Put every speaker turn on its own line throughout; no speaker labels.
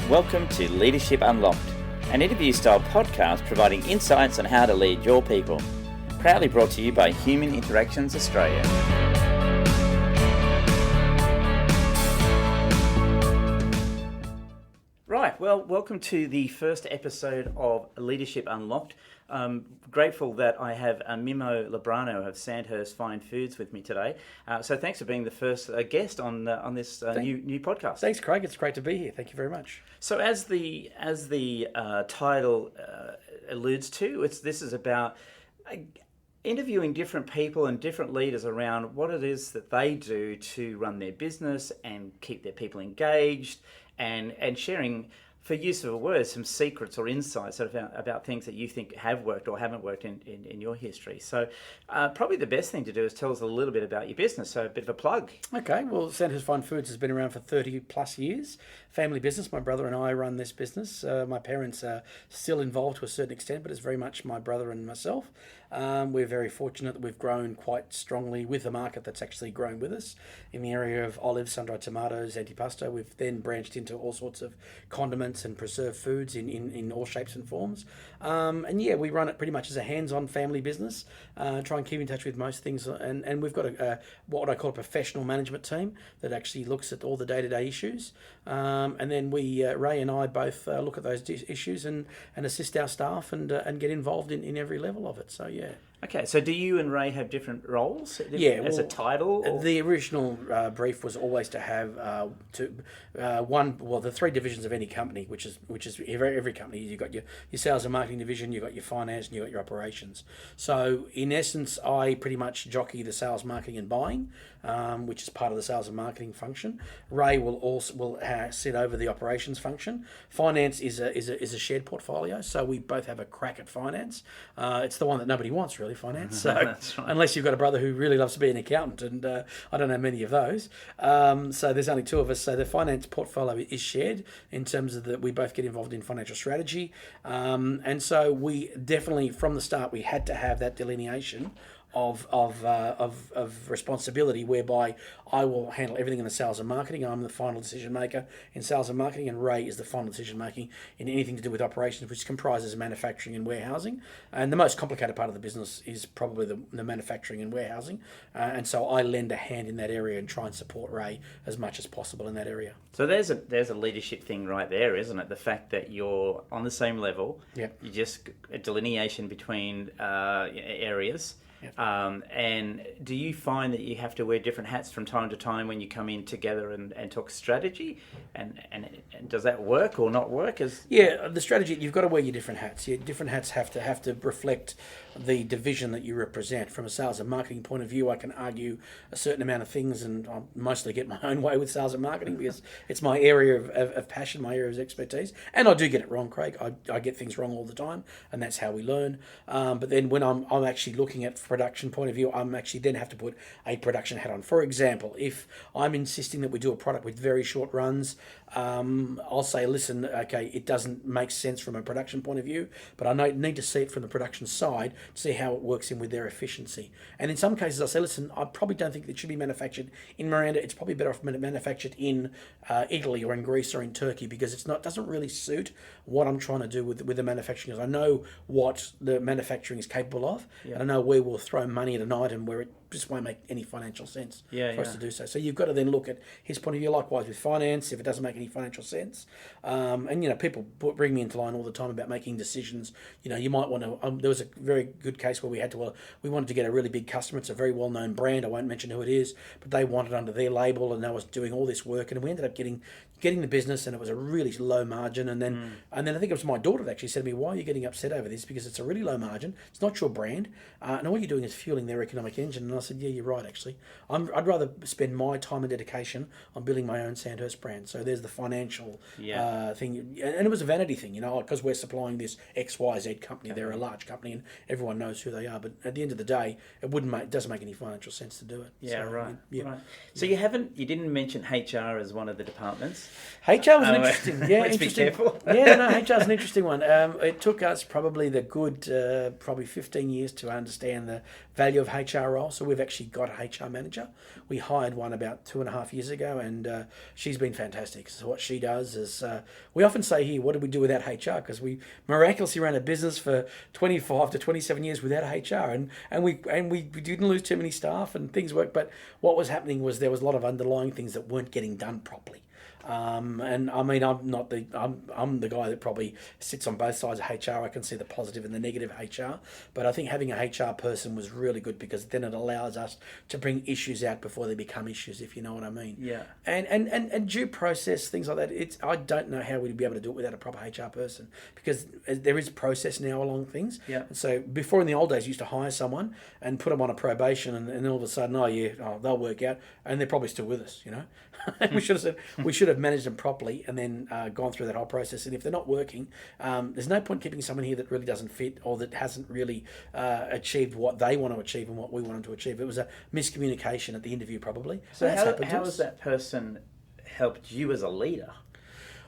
Welcome to Leadership Unlocked, an interview-style podcast providing insights on how to lead your people. Proudly brought to you by Human Interactions Australia. Right, well, welcome to the first episode of Leadership Unlocked. Grateful that I have Mimmo Lubrano of Sandhurst Fine Foods with me today. So thanks for being the first guest on this new podcast.
Thanks, Craig. It's great to be here. Thank you very much.
So as the title alludes to, this is about interviewing different people and different leaders around what it is that they do to run their business and keep their people engaged, and sharing, for use of a word, some secrets or insights about things that you think have worked or haven't worked in your history. So probably the best thing to do is tell us a little bit about your business, so a bit of a plug.
Okay, well, Sandhurst Fine Foods has been around for 30 plus years. Family business. My brother and I run this business. My parents are still involved to a certain extent, but it's very much my brother and myself. We're very fortunate that we've grown quite strongly with the market that's actually grown with us in the area of olives, sun-dried tomatoes, antipasto. We've then branched into all sorts of condiments and preserved foods in all shapes and forms. And yeah, we run it pretty much as a hands-on family business, try and keep in touch with most things. And we've got what I call a professional management team that actually looks at all the day-to-day issues. And then Ray and I both look at those issues and assist our staff and get involved in every level of it. So yeah.
Okay, so do you and Ray have different roles? As a title? Or? The
original brief was always to have the three divisions of any company, which is every company. You've got your sales and marketing division, you've got your finance, and you've got your operations. So in essence, I pretty much jockey the sales, marketing, and buying, which is part of the sales and marketing function. Ray will sit over the operations function. Finance is a shared portfolio, so we both have a crack at finance. It's the one that nobody wants, really. Finance, so right. Unless you've got a brother who really loves to be an accountant, and I don't know many of those. So there's only two of us. So the finance portfolio is shared in terms of that we both get involved in financial strategy, and so we definitely from the start we had to have that delineation of responsibility, whereby I will handle everything in the sales and marketing. I'm the final decision maker in sales and marketing, and Ray is the final decision making in anything to do with operations, which comprises manufacturing and warehousing. And the most complicated part of the business is probably the manufacturing and warehousing. And so I lend a hand in that area and try and support Ray as much as possible in that area.
So there's a leadership thing right there, isn't it? The fact that you're on the same level.
Yeah.
You just a delineation between areas.
Yep.
And do you find that you have to wear different hats from time to time when you come in together and talk strategy? And does that work or not work?
The strategy, you've got to wear your different hats. Your different hats have to reflect the division that you represent. From a sales and marketing point of view, I can argue a certain amount of things, and I mostly get my own way with sales and marketing because it's my area of passion, my area of expertise. And I do get it wrong, Craig. I get things wrong all the time, and that's how we learn. But then when I'm actually looking at production point of view, I'm actually then have to put a production hat on. For example, if I'm insisting that we do a product with very short runs, I'll say, listen, okay, it doesn't make sense from a production point of view, but I need to see it from the production side to see how it works in with their efficiency. And in some cases, I'll say, listen, I probably don't think it should be manufactured in Miranda. It's probably better off manufactured in Italy or in Greece or in Turkey, because doesn't really suit what I'm trying to do with the manufacturing. Because I know what the manufacturing is capable of, and I know where we'll throw money at an item where it just won't make any financial sense for us to do so. So you've got to then look at his point of view. Likewise with finance, if it doesn't make any financial sense, and people bring me into line all the time about making decisions. You might want to. There was a very good case where we wanted to get a really big customer. It's a very well-known brand. I won't mention who it is, but they wanted it under their label, and they was doing all this work, and we ended up getting the business, and it was a really low margin. And then I think it was my daughter that actually said to me, "Why are you getting upset over this? Because it's a really low margin. It's not your brand, and all you're doing is fueling their economic engine." And I said, "Yeah, you're right. Actually, I'd rather spend my time and dedication on building my own Sandhurst brand." So there's the financial thing, and it was a vanity thing, because we're supplying this XYZ company. They're a large company, and everyone knows who they are. But at the end of the day, it doesn't make any financial sense to do it.
Yeah,
So,
right.
Yeah.
Right. So you didn't mention HR as one of the departments.
HR was an interesting. Yeah,
let's
interesting.
be careful.
Yeah, no, HR is an interesting one. It took us probably probably 15 years to understand the value of HR role. So we've actually got a HR manager. We hired one about 2.5 years ago, and she's been fantastic. So what she does is, we often say here, what did we do without HR? Because we miraculously ran a business for 25 to 27 years without HR, and we didn't lose too many staff, and things worked. But what was happening was there was a lot of underlying things that weren't getting done properly. And I mean, I'm the guy that probably sits on both sides of HR. I can see the positive and the negative HR, but I think having a HR person was really good because then it allows us to bring issues out before they become issues, if you know what I mean.
Yeah.
And due process, things like that. I don't know how we'd be able to do it without a proper HR person because there is process now along things.
Yeah.
And so before in the old days, you used to hire someone and put them on a probation, and then all of a sudden, they'll work out, and they're probably still with us, you know. we should have managed them properly and then gone through that whole process. And if they're not working, there's no point keeping someone here that really doesn't fit or that hasn't really achieved what they want to achieve and what we want them to achieve. It was a miscommunication at the interview, probably.
So how has that person helped you as a leader?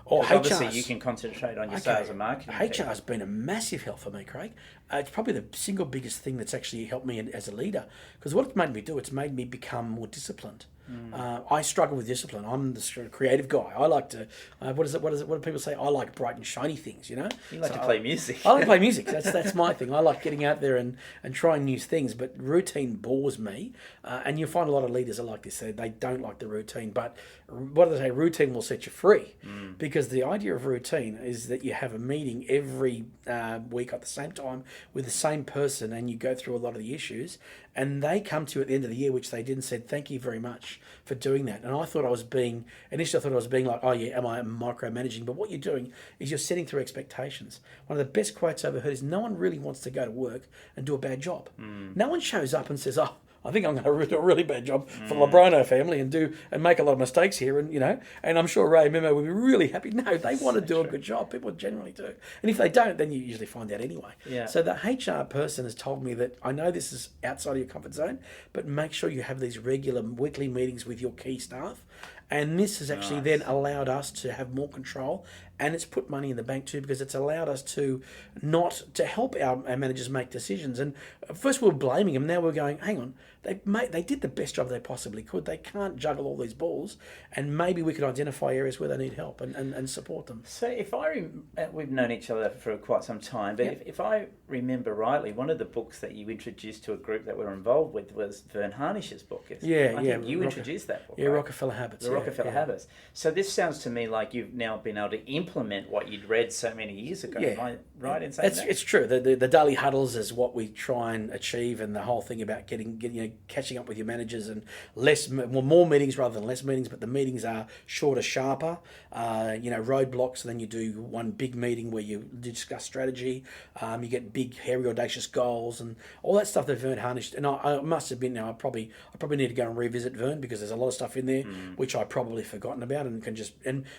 Or
obviously you can concentrate on your sales and marketing.
HR has been a massive help for me, Craig. It's probably the single biggest thing that's actually helped me as a leader. Because what it's made me do, it's made me become more disciplined. I struggle with discipline. I'm the sort of creative guy. I like to. What do people say? I like bright and shiny things. You know.
You like to play music.
I like to play music. That's my thing. I like getting out there and trying new things. But routine bores me. And you find a lot of leaders are like this. They don't like the routine. But what do they say? Routine will set you free. Because the idea of routine is that you have a meeting every week at the same time with the same person, and you go through a lot of the issues. And they come to you at the end of the year, which they did, and said, thank you very much for doing that. And initially I thought I was being like, oh yeah, am I micromanaging? But what you're doing is you're setting through expectations. One of the best quotes I've ever heard is, no one really wants to go to work and do a bad job. No one shows up and says, oh, I think I'm going to do a really bad job for the Lubrano family and make a lot of mistakes here, and I'm sure Ray and Mimmo would be really happy. No, they want to do a good job. People generally do, and if they don't, then you usually find out anyway.
Yeah.
So the HR person has told me that I know this is outside of your comfort zone, but make sure you have these regular weekly meetings with your key staff. And this has actually then allowed us to have more control, and it's put money in the bank too, because it's allowed us to help our managers make decisions. And first we were blaming them, now we're going, hang on, they did the best job they possibly could. They can't juggle all these balls, and maybe we could identify areas where they need help and support them.
So we've known each other for quite some time, but if I remember rightly, one of the books that you introduced to a group that we're involved with was Vern Harnish's book. I think you introduced that book.
Yeah,
right?
Rockefeller Habits.
Rockefeller Habits. So this sounds to me like you've now been able to implement what you'd read so many years ago. Am I right in saying that?
It's true. The daily huddles is what we try and achieve, and the whole thing about getting catching up with your managers and more meetings rather than less meetings, but the meetings are shorter, sharper. Roadblocks, and then you do one big meeting where you discuss strategy. You get big, hairy, audacious goals and all that stuff that Vern harnessed. And I must admit now, I probably need to go and revisit Vern because there's a lot of stuff in there which I probably forgotten about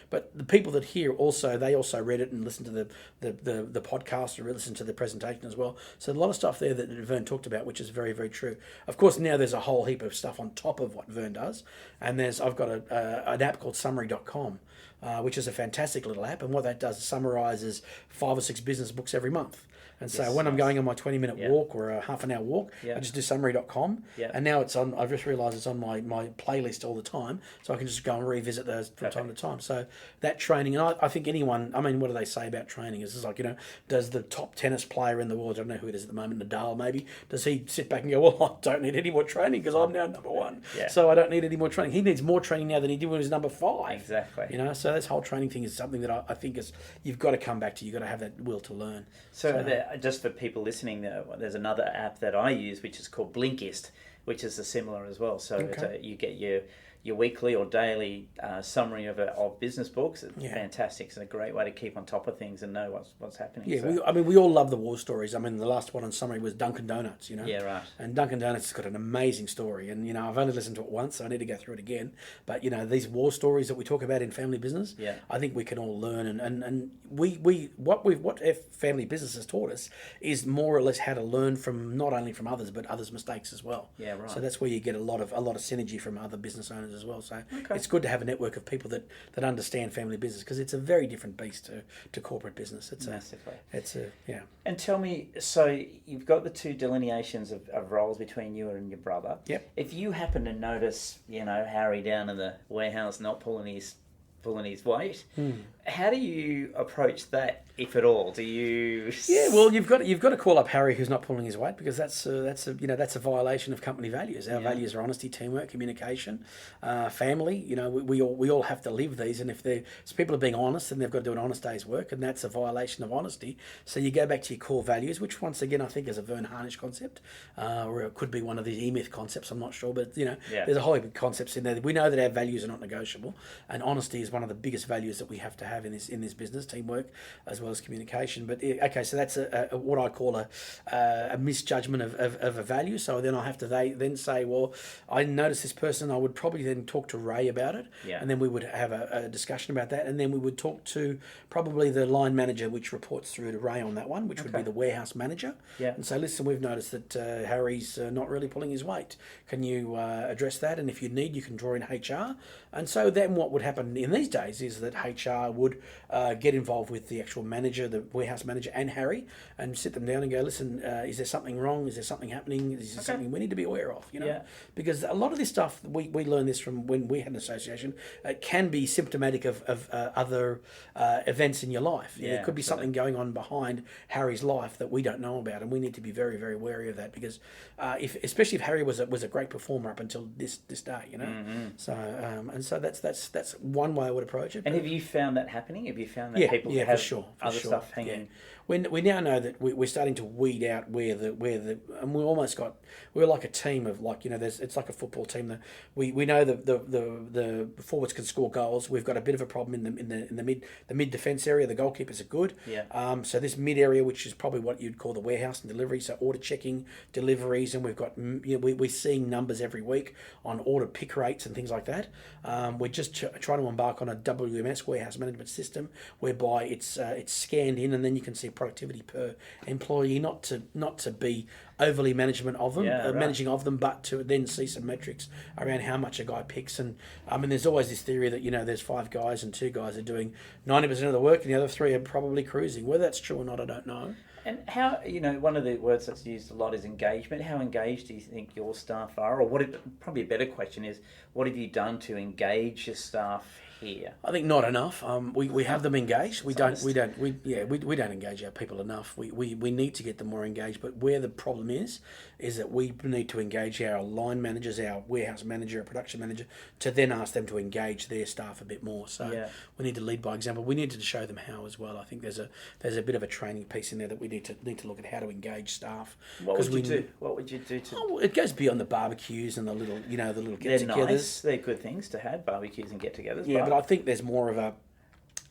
but the people that hear they also read it and listened to the podcast or listened to the presentation as well. So a lot of stuff there that Vern talked about, which is very, very true. Of course, now there's a whole heap of stuff on top of what Vern does, and I've got an app called summary.com. Which is a fantastic little app, and what that does is summarizes 5 or 6 business books every month. And so when I'm going on my 20-minute walk or a half an hour walk, I just do summary.com. And now it's on, I've just realised it's on my playlist all the time, so I can just go and revisit those from time to time. So that training, and I think what do they say about training? It's like, does the top tennis player in the world, I don't know who it is at the moment, Nadal maybe, does he sit back and go, well, I don't need any more training because I'm now number 1. So I don't need any more training. He needs more training now than he did when he was number 5.
Exactly.
So this whole training thing is something that I think you've got to come back to. You've got to have that will to learn.
So just for people listening, there's another app that I use which is called Blinkist, which is similar as well. So you get your weekly or daily summary of business books. It's fantastic. It's a great way to keep on top of things and know what's happening.
Yeah,
So.
we all love the war stories. I mean, the last one on summary was Dunkin' Donuts,
Yeah, right.
And Dunkin' Donuts has got an amazing story. And, I've only listened to it once, so I need to go through it again. But, these war stories that we talk about in family business, I think we can all learn. And what family business has taught us is more or less how to learn from not only from others, but others' mistakes as well.
Yeah, right.
So that's where you get a lot of synergy from other business owners as well. So it's good to have a network of people that understand family business, because it's a very different beast to corporate business.
Massively.
And
tell me, so you've got the two delineations of roles between you and your brother.
Yep.
If you happen to notice, Harry down in the warehouse not pulling his weight, how do you approach that, if at all? Do you?
Yeah, well, you've got to call up Harry who's not pulling his weight, because that's a violation of company values. Our values are honesty, teamwork, communication, family. We all have to live these, and if people are being honest, then they've got to do an honest day's work, and that's a violation of honesty. So you go back to your core values, which once again I think is a Verne Harnish concept, or it could be one of these E-Myth concepts. I'm not sure, but there's a whole heap of concepts in there. We know that our values are not negotiable, and honesty is one of the biggest values that we have to have in this business, teamwork as well as communication. But okay, so that's what I call a misjudgment of a value. So then I have to then say, well, I notice this person. I would probably then talk to Ray about it, and then we would have a discussion about that, and then we would talk to probably the line manager, which reports through to Ray on that one, which would be the warehouse manager. And say, listen, we've noticed that Harry's not really pulling his weight. Can you address that? And if you need, you can draw in HR. And so then what would happen in these days is that HR would get involved with the actual manager, the warehouse manager, and Harry, and sit them down and go, listen, is there something wrong? Is there something happening? Is there something we need to be aware of? Because a lot of this stuff, we learned this from when we had an association, it can be symptomatic of other events in your life. There could be something going on behind Harry's life that we don't know about, and we need to be very, very wary of that, because especially if Harry was a great performer up until this day, So that's one way I would approach it.
And have you found that happening? Have you found that people have other stuff hanging?
We now know that we're starting to weed out where and we're like a team of it's like a football team that we know that the forwards can score goals. We've got a bit of a problem in the mid defence area. The goalkeepers are good. So this mid area, which is probably what you'd call the warehouse and delivery, so order checking, deliveries, and we've got we're seeing numbers every week on order pick rates and things like that. We're just trying to embark on a WMS, warehouse management system, whereby it's scanned in, and then you can see productivity per employee, not to be overly management of them, managing of them, but to then see some metrics around how much a guy picks. And I mean, there's always this theory that there's 5 guys and 2 guys are doing 90% of the work, and the other 3 are probably cruising. Whether that's true or not, I don't know.
And how, one of the words that's used a lot is engagement. How engaged do you think your staff are? Or probably a better question is, what have you done to engage your staff here?
I think not enough. We have them engaged. We don't engage our people enough. We need to get them more engaged. But where the problem is that we need to engage our line managers, our warehouse manager, our production manager, to then ask them to engage their staff a bit more. So we need to lead by example. We need to show them how as well. I think there's a bit of a training piece in there that we need to look at how to engage staff.
What would you do? What would you do to?
Oh, it goes beyond the barbecues and the little get-togethers.
They're nice. They're good things to have, barbecues and get-togethers.
Yeah, but I think there's more of a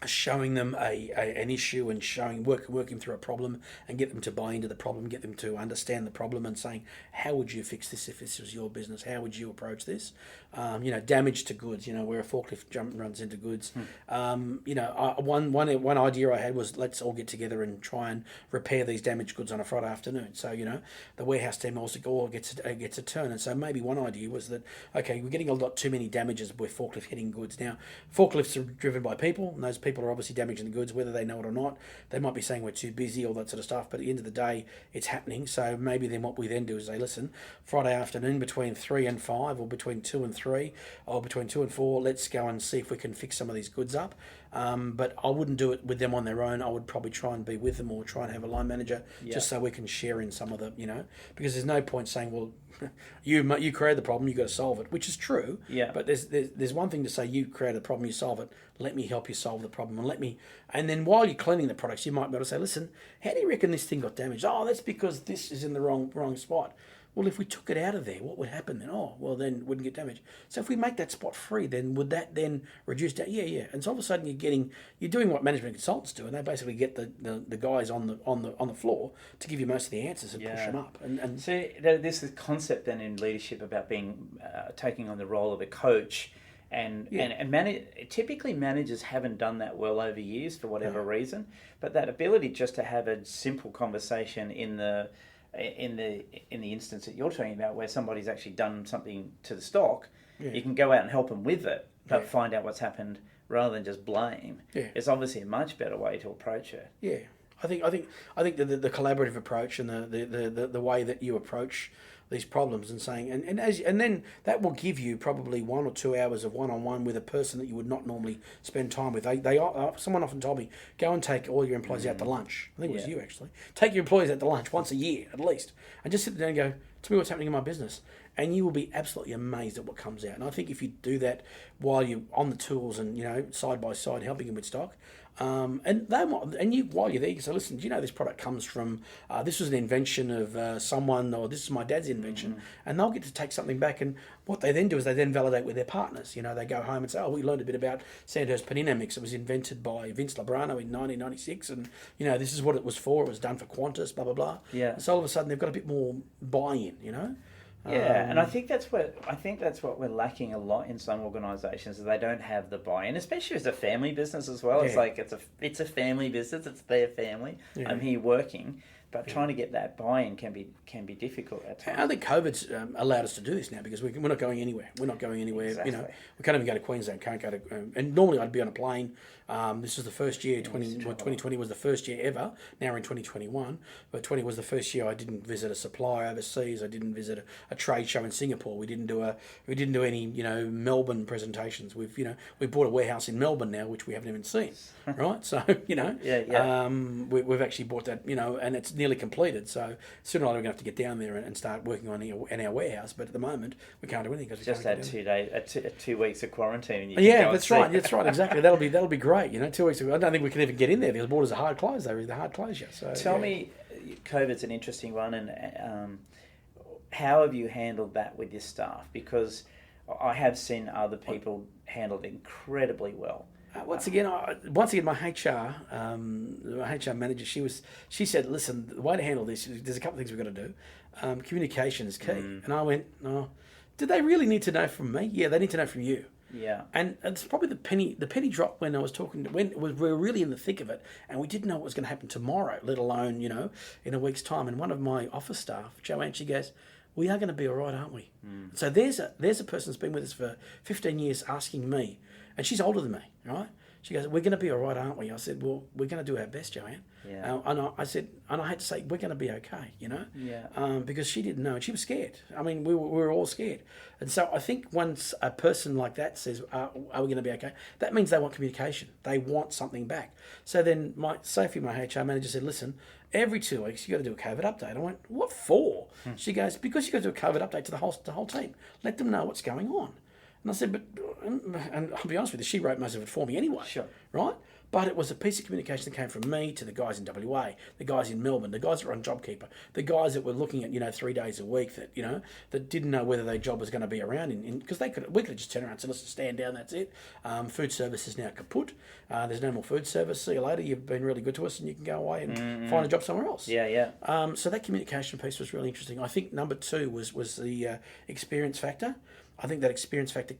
showing them an issue and working through a problem and get them to buy into the problem, get them to understand the problem, and saying, how would you fix this if this was your business? How would you approach this? Damage to goods, where a forklift runs into goods. One idea I had was, let's all get together and try and repair these damaged goods on a Friday afternoon. So, the warehouse team also all gets a turn. And so maybe one idea was that, okay, we're getting a lot too many damages with forklifts hitting goods. Now, forklifts are driven by people, and those people are obviously damaging the goods, whether they know it or not. They might be saying we're too busy, all that sort of stuff, but at the end of the day, it's happening. So maybe then what we then do is say, listen, Friday afternoon between 3 and 5, or between 2 and 3, or between 2 and 4, let's go and see if we can fix some of these goods up. But I wouldn't do it with them on their own. I would probably try and be with them, or try and have a line manager, just so we can share in some of the, because there's no point saying, well, you created the problem, you got to solve it, which is true.
Yeah.
But there's one thing to say, you created the problem, you solve it. Let me help you solve the problem, and then while you're cleaning the products, you might be able to say, listen, how do you reckon this thing got damaged? Oh, that's because this is in the wrong spot. well, if we took it out of there, what would happen then? Oh, well, then it wouldn't get damaged. So if we make that spot free, then would that then reduce that? Yeah. And so all of a sudden you're doing what management consultants do, and they basically get the guys on the floor to give you most of the answers and push them up. And
so this is concept then in leadership about being taking on the role of a coach. And typically managers haven't done that well over years for whatever reason, but that ability just to have a simple conversation in the instance that you're talking about, where somebody's actually done something to the stock, you can go out and help them with it, but find out what's happened rather than just blame. It's obviously a much better way to approach it.
Yeah, I think the collaborative approach and the way that you approach these problems and saying and then that will give you probably 1 or 2 hours of one-on-one with a person that you would not normally spend time with. Someone often told me, go and take all your employees out to lunch. I think it was you actually. Take your employees out to lunch once a year at least, and just sit there and go, tell me what's happening in my business, and you will be absolutely amazed at what comes out. And I think if you do that while you're on the tools and side by side helping them with stock. While you're there, you can say, listen, do you know this product comes from, this was an invention of someone, or this is my dad's invention, and they'll get to take something back, and what they then do is they then validate with their partners. They go home and say, oh, we learned a bit about Sandhurst panini mix. It was invented by Vince Lubrano in 1996, and, this is what it was for. It was done for Qantas, blah, blah, blah.
Yeah.
And so all of a sudden they've got a bit more buy-in,
and I think that's what we're lacking a lot in some organisations, is they don't have the buy-in, especially as a family business as well. It's like it's a family business. It's their family. I'm here working, but trying to get that buy-in can be difficult at times.
I think COVID's allowed us to do this now, because we're not going anywhere. We're not going anywhere.
Exactly.
We can't even go to Queensland. Can't go to. And normally I'd be on a plane. This is the first year. 2020 was the first year ever. Now we're in 2021, but 20 was the first year I didn't visit a supplier overseas. I didn't visit a trade show in Singapore. We didn't do any Melbourne presentations. We bought a warehouse in Melbourne now, which we haven't even seen. Right. So we've actually bought that. And it's nearly completed. So sooner or later we're going to have to get down there and start working on our warehouse. But at the moment we can't do anything because
just had 2 weeks of quarantine. And
that's right. That's right. Exactly. That'll be great. 2 weeks ago, I don't think we can even get in there. The borders are hard closed. They're hard closed yet. So
tell me, COVID's an interesting one, and how have you handled that with your staff? Because I have seen other people handle it incredibly well.
Once again, my HR manager, she said, listen, the way to handle this, there's a couple of things we've got to do. Communication is key. And I went, oh, did they really need to know from me? Yeah, they need to know from you.
Yeah,
and it's probably the penny drop when I was talking when we were really in the thick of it, and we didn't know what was going to happen tomorrow, let alone in a week's time. And one of my office staff, Joanne, she goes, "We are going to be all right, aren't we?" So there's a person that's been with us for 15 years asking me, and she's older than me, right? She goes, "We're going to be all right, aren't we?" I said, "Well, we're going to do our best, Joanne."
Yeah.
I said, and I had to say, "We're going to be okay,"
Yeah.
Because she didn't know, and she was scared. I mean, we were all scared, and so I think once a person like that says, "Are we going to be okay?" That means they want communication. They want something back. So then, Sophie, my HR manager, said, "Listen, every 2 weeks you got to do a COVID update." I went, "What for?" She goes, "Because you got to do a COVID update to the whole team. Let them know what's going on." And I said, "But," and I'll be honest with you, she wrote most of it for me anyway.
Sure.
Right? But it was a piece of communication that came from me to the guys in WA, the guys in Melbourne, the guys that were on JobKeeper, the guys that were looking at 3 days a week that that didn't know whether their job was going to be around because we could have just turned around and said, "Let's stand down, that's it." Food service is now kaput. There's no more food service. See you later. You've been really good to us, and you can go away and find a job somewhere else.
Yeah.
So that communication piece was really interesting. I think number 2 was the experience factor. I think that experience factor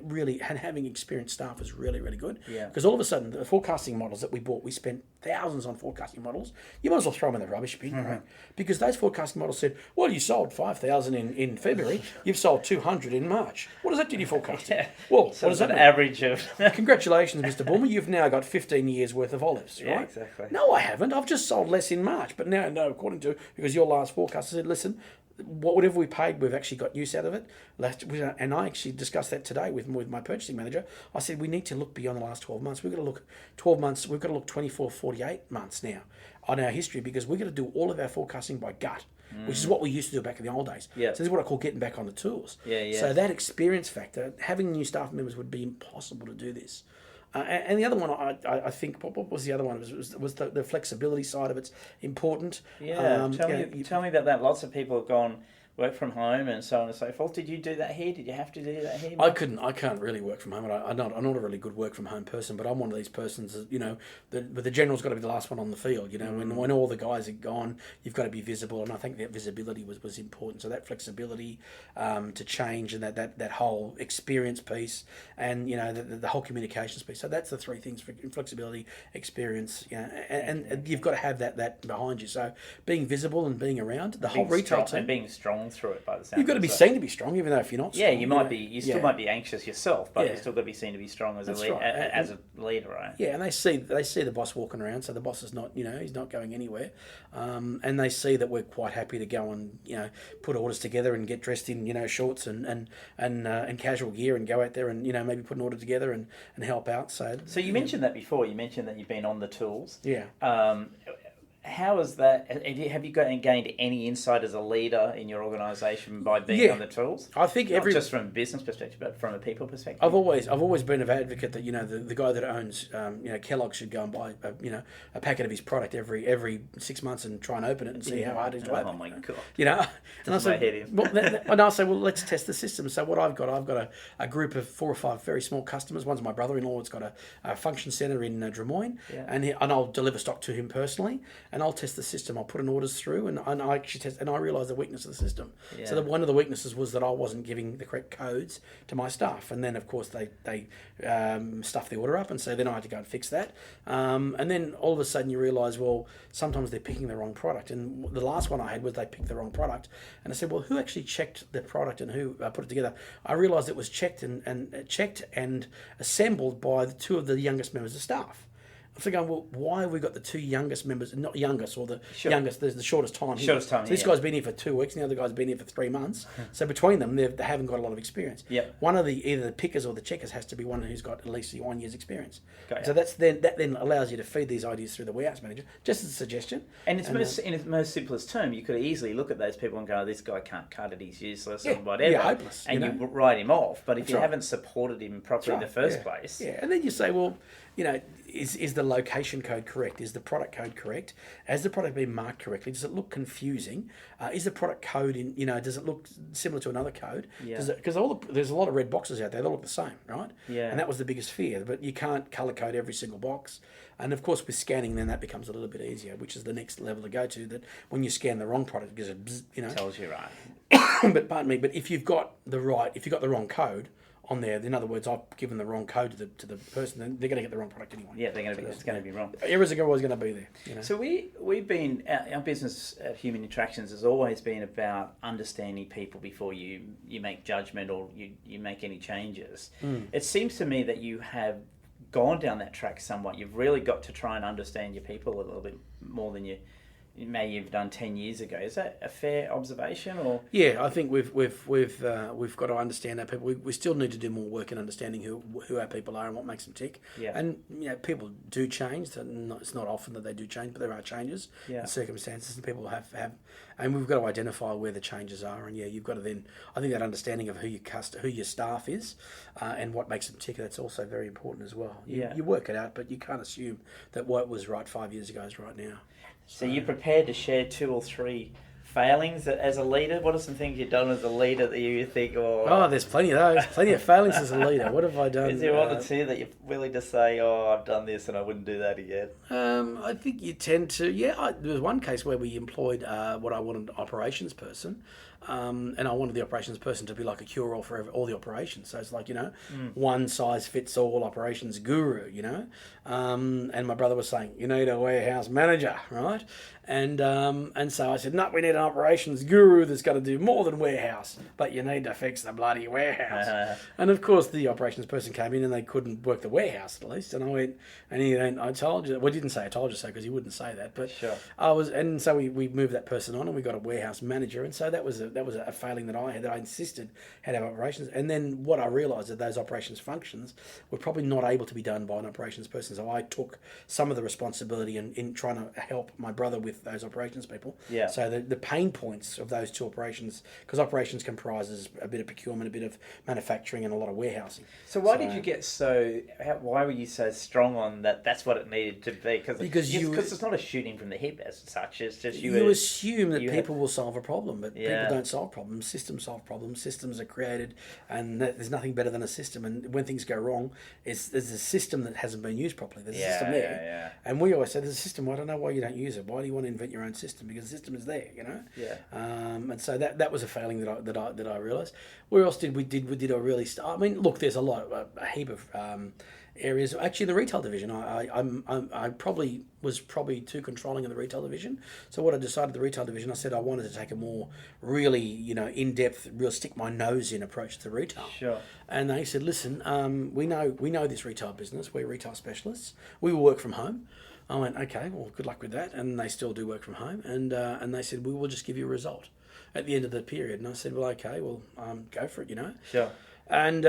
really, and having experienced staff is really, really good.
Yeah.
Because all of a sudden, the forecasting models that we bought, we spent thousands on forecasting models. You might as well throw them in the rubbish bin, right? Because those forecasting models said, well, you sold 5,000 in February, you've sold 200 in March. What does that do to your forecasting?
Yeah.
Well,
So
what does that mean?
average of...
Congratulations, Mr. Boomer, you've now got 15 years worth of olives, right?
Yeah, exactly.
No, I haven't. I've just sold less in March. But now, no, because your last forecast said, listen, whatever we paid, we've actually got use out of it. And I actually discussed that today with my purchasing manager. I said, we need to look beyond the last 12 months. We've got to look 12 months. We've got to look 24, 48 months now on our history, because we've got to do all of our forecasting by gut, which is what we used to do back in the old days.
Yeah.
So this is what I call getting back on the tools.
Yeah.
So that experience factor, having new staff members would be impossible to do this. And the other one, I think, what was the other one? Was the flexibility side of it's important.
Yeah, tell me about that. Lots of people have gone, work from home and so on and so forth. Did you do that here? Did you have to do that here?
I can't really work from home. I'm not a really good work from home person, but I'm one of these persons that, but the general's got to be the last one on the field. When all the guys are gone, you've got to be visible, and I think that visibility was important. So that flexibility to change, and that whole experience piece, and the whole communications piece. So that's the three things: for flexibility, experience, and you've got to have that behind you. So being visible and being around the whole retail team,
and being strong through it by the sound.
You've got to be seen to be strong, even though if you're not strong.
Yeah, you might be. You still might be anxious yourself, but you still got to be seen to be strong as a leader, right?
Yeah, and they see the boss walking around, so the boss is not, he's not going anywhere, and they see that we're quite happy to go and put orders together and get dressed in shorts and casual gear and go out there and maybe put an order together and help out. So
you mentioned that before. You mentioned that you've been on the tools.
Yeah.
How is that? Have you gained any insight as a leader in your organisation by being on the tools?
I think
not just from a business perspective, but from a people perspective.
I've always been an advocate that the guy that owns Kellogg should go and buy a packet of his product every 6 months and try and open it and see how hard it is to open.
Oh my god!
And I say, well, let's test the system. So what I've got a group of 4 or 5 very small customers. One's my brother-in-law. It's got a function centre in Drummoyne, and I'll deliver stock to him personally. And I'll test the system. I'll put an orders through, and I actually test, and I realise the weakness of the system. Yeah. So one of the weaknesses was that I wasn't giving the correct codes to my staff, and then of course they stuffed the order up, and so then I had to go and fix that. And then all of a sudden you realise, well, sometimes they're picking the wrong product. And the last one I had was they picked the wrong product, and I said, well, who actually checked the product and who put it together? I realised it was checked and assembled by the 2 of the youngest members of staff. I'm thinking, well, why have we got the 2 youngest members, not youngest, or the youngest, there's the shortest time here. So this guy's been here for 2 weeks, and the other guy's been here for 3 months. So between them, they haven't got a lot of experience.
Yep.
One of either the pickers or the checkers has to be one who's got at least 1 year's experience. So that then allows you to feed these ideas through the warehouse manager, just as a suggestion.
And in its most simplest term, you could easily look at those people and go, this guy can't cut it, he's useless, or whatever.
Yeah, hopeless.
And you write him off. But if you haven't supported him properly in the first place...
Yeah, and then you say, well, is the location code correct? Is the product code correct? Has the product been marked correctly? Does it look confusing? Is the product code does it look similar to another code? Because there's a lot of red boxes out there. They look the same, right?
Yeah.
And that was the biggest fear. But you can't colour code every single box. And of course, with scanning, then that becomes a little bit easier, which is the next level to go to. That when you scan the wrong product, it gives a bzz,
tells you right.
But pardon me. But if you've got the wrong code on there, in other words, I've given the wrong code to the person, then they're going to get the wrong product anyway.
Yeah, it's going to be wrong.
Errors are always going to be there.
So we've been, our business at Human Interactions has always been about understanding people before you make judgment or you make any changes. It seems to me that you have gone down that track somewhat. You've really got to try and understand your people a little bit more than you've done 10 years ago. Is that a fair observation? Or
yeah, I think we've got to understand our people. We still need to do more work in understanding who our people are and what makes them tick.
Yeah.
And people do change. It's not often that they do change, but there are changes in circumstances, and people have, and we've got to identify where the changes are. And you've got to then, I think that understanding of who your staff is, and what makes them tick. That's also very important as well. You work it out, but you can't assume that what was right 5 years ago is right now.
So you're prepared to share 2 or 3 failings as a leader? What are some things you've done as a leader that you think,
there's plenty of those. Plenty of failings as a leader. What have I done?
Is there 1 or 2 that you're willing to say, I've done this and I wouldn't do that again?
I think you tend to, there was one case where we employed what I wanted, an operations person. And I wanted the operations person to be like a cure-all for all the operations. So it's like, one size fits all operations guru, And my brother was saying, you need a warehouse manager, right? And so I said, no, we need an operations guru that's going to do more than warehouse, but you need to fix the bloody warehouse. And of course, the operations person came in and they couldn't work the warehouse at least. And I went, and I told you, well, he didn't say I told you so because he wouldn't say that, but
sure.
And so we moved that person on and we got a warehouse manager. And so that was a failing that I had, that I insisted had to have operations. And then what I realised that those operations functions were probably not able to be done by an operations person. So I took some of the responsibility in trying to help my brother with those operations people.
Yeah.
So the pain pain points of those two operations, because operations comprises a bit of procurement, a bit of manufacturing, and a lot of warehousing.
So why did you get so? Why were you so strong on that? That's what it needed to be because it's not a shooting from the hip as such. It's just
you assume that people will solve a problem, but people don't solve problems. Systems solve problems. Systems are created, and there's nothing better than a system. And when things go wrong, there's a system that hasn't been used properly. There's a system there, and we always say there's a system. Well, I don't know why you don't use it. Why do you want to invent your own system? Because the system is there, you know.
Yeah.
And so that was a failing that I realised. Where else did we I really start? I mean, look, there's a heap of areas. Actually, the retail division, I probably was too controlling of the retail division. So what I decided, the retail division, I said I wanted to take a more really, in depth, real stick my nose in approach to retail.
Sure.
And they said, listen, we know this retail business. We're retail specialists. We will work from home. I went, okay, well, good luck with that. And they still do work from home. And they said, we will just give you a result at the end of the period. And I said, well, okay, well, go for it,
Sure.
And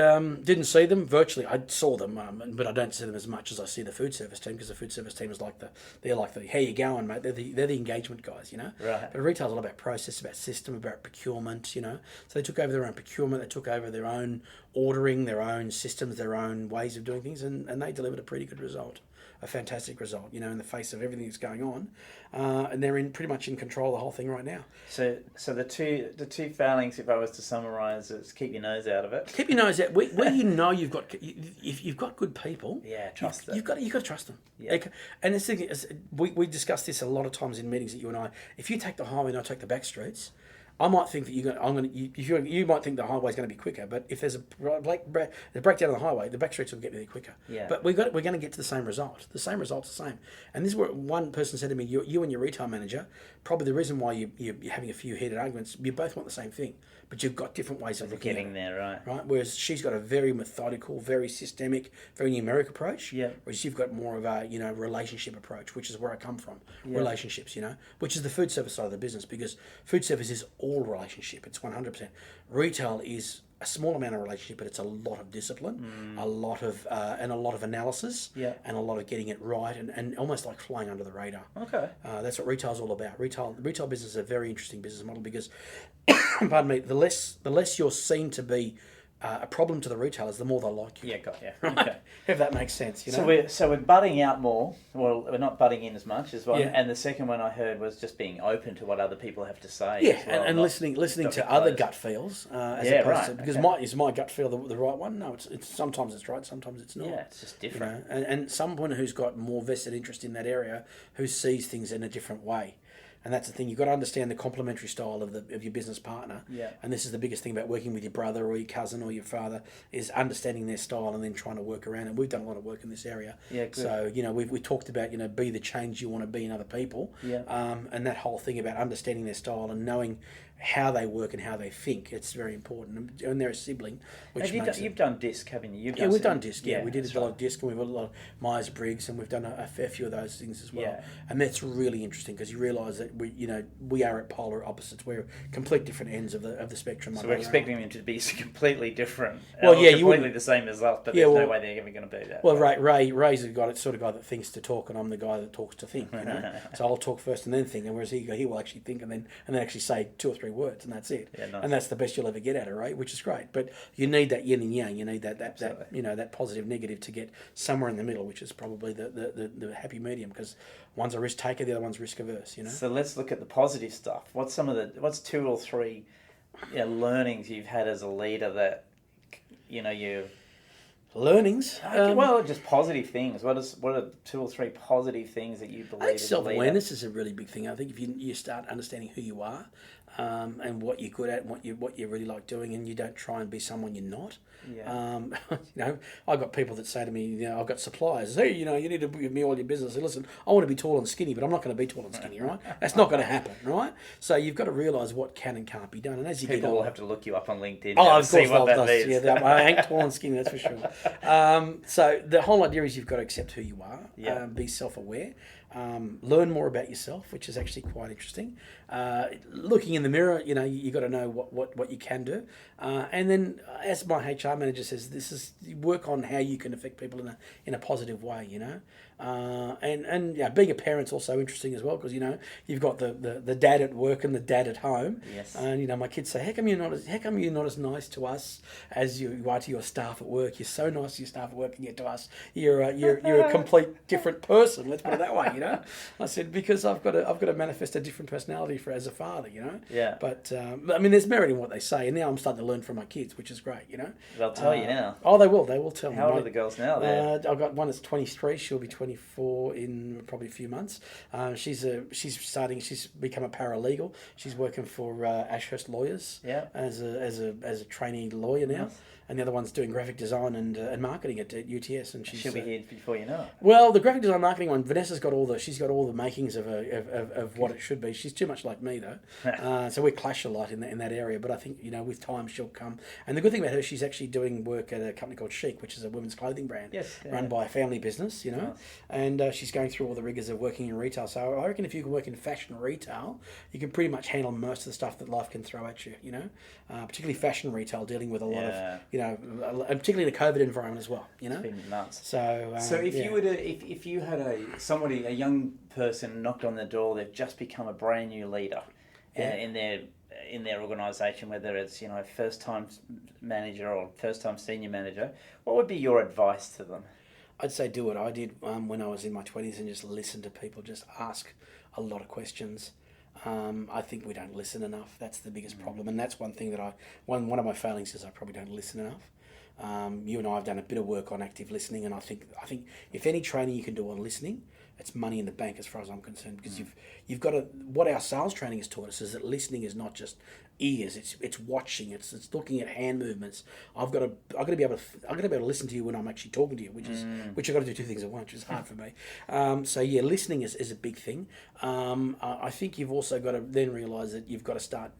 didn't see them virtually. I saw them, but I don't see them as much as I see the food service team, because the food service team is they're like the how you going, mate. They're the engagement guys,
Right.
But retail's all about process, about system, about procurement, So they took over their own procurement. They took over their own ordering, their own systems, their own ways of doing things, and they delivered a pretty good result. A fantastic result, in the face of everything that's going on, and they're pretty much in control of the whole thing right now.
So the two failings, if I was to summarise, is keep your nose out of it.
Keep your nose out. Where if you've got good people,
trust them.
You've got to trust them.
Yeah.
And the thing is, we discuss this a lot of times in meetings that you and I. If you take the highway and I take the back streets, I might think that you might think the highway's going to be quicker, but if there's a breakdown on the highway, the back streets will get there quicker.
Yeah.
But we're going to get to the same result. The same result's the same. And this is where one person said to me, you and your retail manager, probably the reason why you're having a few heated arguments, you both want the same thing, but you've got different ways of looking at it.
Getting there, right?
Right. Whereas she's got a very methodical, very systemic, very numeric approach.
Yeah.
Whereas you've got more of a relationship approach, which is where I come from. Yeah. Relationships, which is the food service side of the business, because food service is all relationship. It's 100%. Retail is a small amount of relationship, but it's a lot of discipline, a lot of analysis, and a lot of getting it right, and almost like flying under the radar.
Okay.
That's what retail's all about. Retail business is a very interesting business model because, pardon me, the less you're seen to be a problem to the retailers, the more they'll like you.
Yeah, got you.
Right?
Okay.
If that makes sense,
So we're butting out more. Well, we're not butting in as much as one.
Yeah.
And the second one I heard was just being open to what other people have to say.
Yeah,
as well,
and listening to other gut feels as opposed to, because is my gut feel the right one? No, it's sometimes it's right, sometimes it's not.
Yeah, it's just different.
And someone who's got more vested interest in that area, who sees things in a different way. And that's the thing. You've got to understand the complementary style of your business partner.
Yeah.
And this is the biggest thing about working with your brother or your cousin or your father, is understanding their style and then trying to work around. And we've done a lot of work in this area.
Yeah, good.
So, we talked about, be the change you want to be in other people.
Yeah.
And that whole thing about understanding their style and knowing how they work and how they think, it's very important. And they're a sibling.
You've done DISC, haven't you?
We've done DISC. Yeah, we did a lot
right.
of DISC, and we've got a lot of Myers-Briggs, and we've done a fair few of those things as well.
Yeah.
And that's really interesting, because you realise that we are at polar opposites. We're complete different ends of the spectrum.
So we're expecting them to be completely different.
Well, yeah,
completely the same as us, but there's no way they're ever going to be that.
Well, Ray's the sort of guy that thinks to talk, and I'm the guy that talks to think. So I'll talk first and then think, and whereas he will actually think and then actually say 2 or 3 words, and that's it.
Yeah, nice.
And that's the best you'll ever get out of Ray, which is great. But you need that yin and yang. You need that positive negative to get somewhere in the middle, which is probably the happy medium, because one's a risk taker, the other one's risk averse.
So let's look at the positive stuff. What's 2 or 3 learnings you've had as a leader that you've
learnings?
Just positive things. What are 2 or 3 positive things that you believe?
I think self-awareness is a really big thing. I think if you start understanding who you are, and what you're good at, and what you really like doing, and you don't try and be someone you're not.
Yeah.
I've got people that say to me, I've got suppliers, hey, you need to give me all your business. I say, listen, I want to be tall and skinny, but I'm not going to be tall and skinny, right? That's not going to happen, right? So you've got to realise what can and can't be done. And as you
people
get
will have to look you up on LinkedIn
to
see what that means.
Yeah, I ain't tall and skinny, that's for sure. So the whole idea is you've got to accept who you are, be self-aware. learn more about yourself, which is actually quite interesting. Looking in the mirror, you got to know what you can do. And then, as my HR manager says, this is work on how you can affect people in a positive way. And being a parent's also interesting as well, because you've got the dad at work and the dad at home.
Yes.
And my kids say, how come you're not as nice to us as you are to your staff at work? You're so nice to your staff at work, and yet to us you're a complete different person. Let's put it that way. I said, because I've got to manifest a different personality as a father.
Yeah.
But I mean, there's merit in what they say, and now I'm starting to learn from my kids, which is great.
They'll tell you now.
Oh, they will tell me.
How old are the girls now?
I've got one that's 23. She'll be 24 in probably a few months. She's become a paralegal. She's working for Ashurst Lawyers.
Yeah.
As a trainee lawyer now.
Nice.
And the other one's doing graphic design and marketing at UTS, and she'll
be here before you know it.
Well, the graphic design marketing one, Vanessa's got all the makings of what it should be. She's too much like me though, so we clash a lot in that area. But I think with time she'll come. And the good thing about her, she's actually doing work at a company called Chic, which is a women's clothing brand, run by a family business. Nice. And she's going through all the rigors of working in retail. So I reckon if you can work in fashion retail, you can pretty much handle most of the stuff that life can throw at you. Particularly fashion retail, dealing with a lot of particularly in a COVID environment as well,
It's been nuts.
So
if you were to, if you had a young person knocked on the door, they've just become a brand new leader, in their organisation, whether it's first time manager or first time senior manager, what would be your advice to them?
I'd say do what I did when I was in my 20s and just listen to people, just ask a lot of questions. I think we don't listen enough. That's the biggest problem, and that's one thing that one of my failings is I probably don't listen enough. You and I have done a bit of work on active listening, and I think if any training you can do on listening, it's money in the bank as far as I'm concerned, because you've got to. What our sales training has taught us is that listening is not just ears; it's watching, it's looking at hand movements. I've got to be able to listen to you when I'm actually talking to you, which I've got to do two things at once, which is hard for me. So listening is a big thing. I think you've also got to then realise that you've got to start,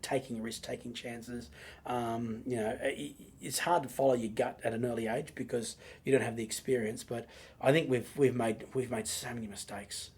taking risks, taking chances. It's hard to follow your gut at an early age because you don't have the experience. But I think we've made so many mistakes.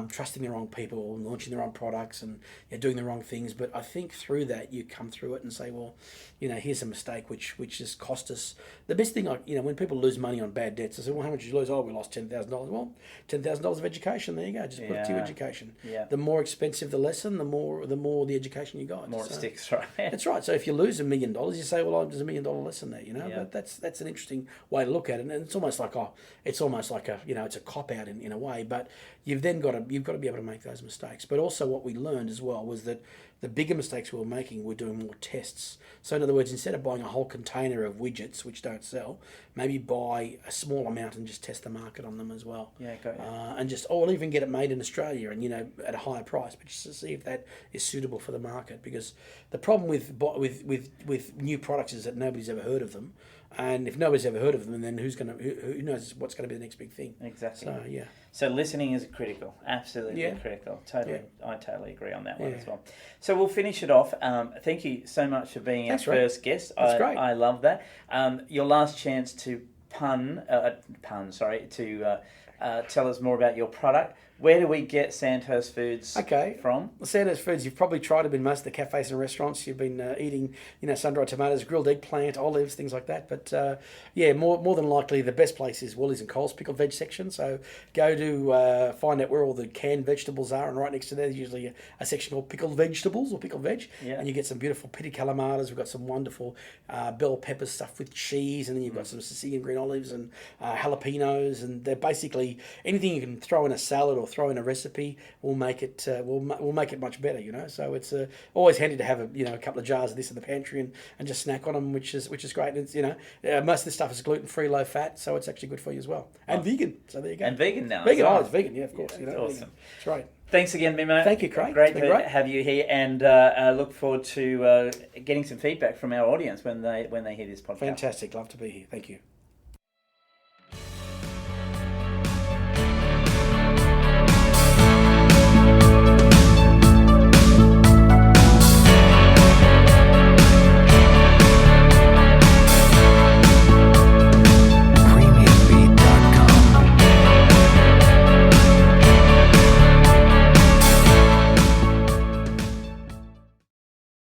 Trusting the wrong people, launching the wrong products, and doing the wrong things. But I think through that you come through it and say, well, here's a mistake which has cost us. The best thing, when people lose money on bad debts, I say, well, how much did you lose? Oh, we lost $10,000. Well, $10,000 of education. There you go. Just put it to your education. Yeah. The more expensive the lesson, the more the education you got.
The more it sticks, right? That's
right. So if you lose $1 million, you say, well, there's $1 million lesson there. But that's an interesting way to look at it, and it's almost like a it's a cop out in a way. But you've got to be able to make those mistakes. But also what we learned as well was that the bigger mistakes we were making were doing more tests. So in other words, instead of buying a whole container of widgets which don't sell, maybe buy a small amount and just test the market on them as well.
Yeah, got it.
Or even get it made in Australia and at a higher price, but just to see if that is suitable for the market. Because the problem with new products is that nobody's ever heard of them. And if nobody's ever heard of them, then who knows what's going to be the next big thing?
Exactly.
So
So listening is critical, absolutely critical. Totally, I totally agree on that one as well. So we'll finish it off. Thank you so much for being our first guest.
That's great.
I love that. Your last chance to tell us more about your product. Where do we get Sandhurst Foods from?
Well, Sandhurst Foods, you've probably tried them in most of the cafes and restaurants. You've been eating, sun-dried tomatoes, grilled eggplant, olives, things like that. But more than likely, the best place is Woolies and Coles pickled veg section. So go to find out where all the canned vegetables are, and right next to there, there's usually a section called pickled vegetables or pickled veg. Yeah. And you get some beautiful piti calamatas. We've got some wonderful bell peppers stuffed with cheese, and then you've got some Sicilian green olives and jalapenos, and they're basically anything you can throw in a salad or throw in a recipe will make it will make it much better, So it's always handy to have a couple of jars of this in the pantry and just snack on them, which is great. And it's, most of this stuff is gluten free, low fat, so it's actually good for you as well, and vegan. So there you go.
And vegan now.
Vegan, it's vegan, of course.
That's awesome.
Vegan. That's right.
Thanks again, Mimmo.
Thank you, Craig.
Great to have you here, and look forward to getting some feedback from our audience when they hear this podcast.
Fantastic. Love to be here. Thank you.